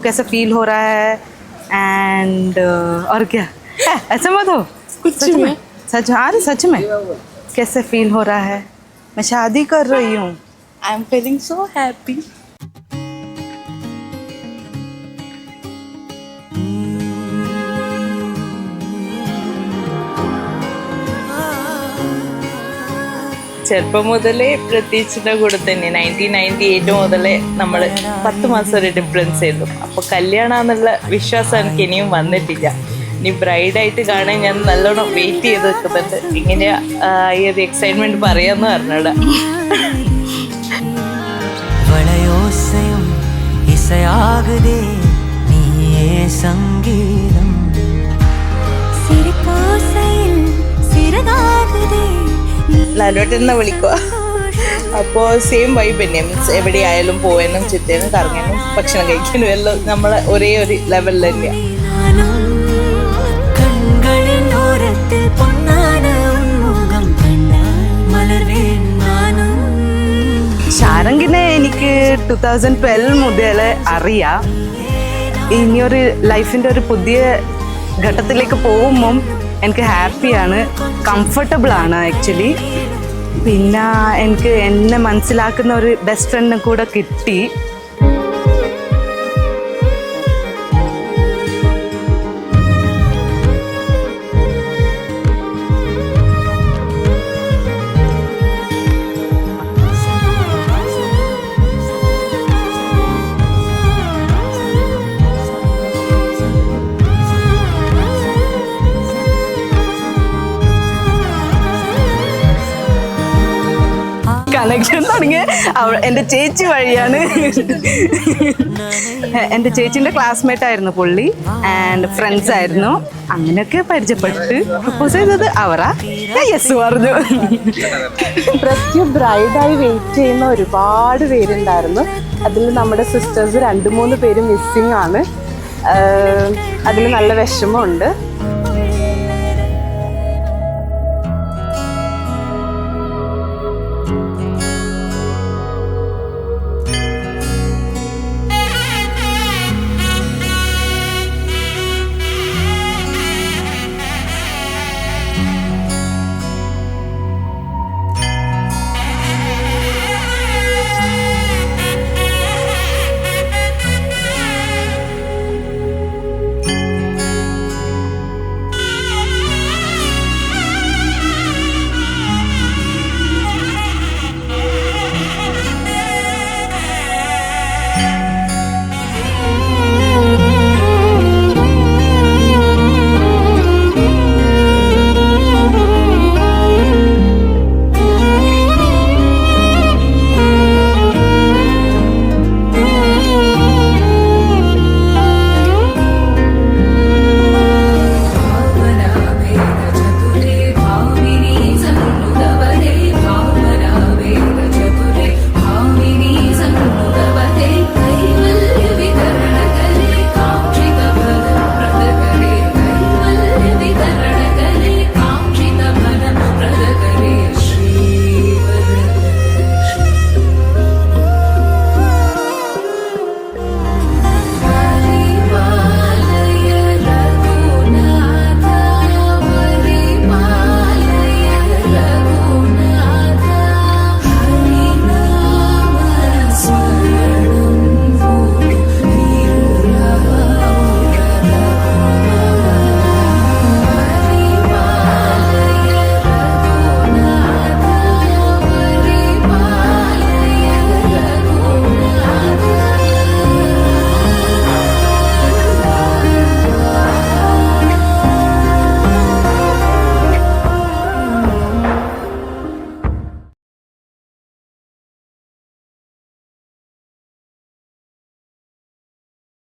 कैसा फील हो रहा है एंड और क्या ऐसा मत हो कुछ में सच हाँ सच में कैसे फील हो रहा है मैं शादी कर रही हूँ I am feeling so happy. ചെറുപ്പം മുതലേ പ്രത്യേകിച്ചിൻ്റെ കൂടെ തന്നെ 1998 മുതലേ നമ്മൾ 10 മാസം ഒരു ഡിഫറൻസ് ചെയ്തു. അപ്പോൾ കല്യാണം എന്നുള്ള വിശ്വാസം എനിക്ക് ഇനിയും വന്നിട്ടില്ല. ഇനി ബ്രൈഡായിട്ട് കാണാൻ ഞാൻ നല്ലോണം വെയിറ്റ് ചെയ്ത് നിൽക്കുന്നുണ്ട്. ഇങ്ങനെയാ ഈ ഒരു എക്സൈറ്റ്മെന്റ് പറയാന്ന് പറഞ്ഞോടാ. ലാലുവേട്ടനെ വിളിക്കുക. അപ്പോൾ സെയിം വൈബ് തന്നെ. മീൻസ് എവിടെയായാലും പോവാനും ചുറ്റാനും കറങ്ങാനും ഭക്ഷണം കഴിക്കാനും എല്ലാം നമ്മളെ ഒരേ ഒരു ലെവലിൽ തന്നെയാണ്. ശാരംഗിനെ എനിക്ക് 2012 മുതൽ അറിയാം. ഇനിയൊരു ലൈഫിൻ്റെ ഒരു പുതിയ ഘട്ടത്തിലേക്ക് പോകുമ്പം എനിക്ക് ഹാപ്പിയാണ്, കംഫർട്ടബിളാണ് ആക്ച്വലി. പിന്നെ എനിക്ക് എന്നെ മനസ്സിലാക്കുന്ന ഒരു ബെസ്റ്റ് ഫ്രണ്ടിനെ കൂടെ കിട്ടി. കണക്ഷൻ തുടങ്ങിയ എൻ്റെ ചേച്ചി വഴിയാണ്. എൻ്റെ ചേച്ചീൻ്റെ ക്ലാസ്മേറ്റ് ആയിരുന്നു പുള്ളി ആൻഡ് ഫ്രണ്ട്സ് ആയിരുന്നു. അങ്ങനെയൊക്കെ പരിചയപ്പെട്ട് പ്രപ്പോസ് ചെയ്തത് അവരാ. യെസ് പറഞ്ഞു. പ്രത്യേക ബ്രൈഡായി വെയിറ്റ് ചെയ്യുന്ന ഒരുപാട് പേരുണ്ടായിരുന്നു. അതിൽ നമ്മുടെ സിസ്റ്റേഴ്സ് 2-3 പേര് മിസ്സിങ് ആണ്. അതിൽ നല്ല വിഷമമുണ്ട്.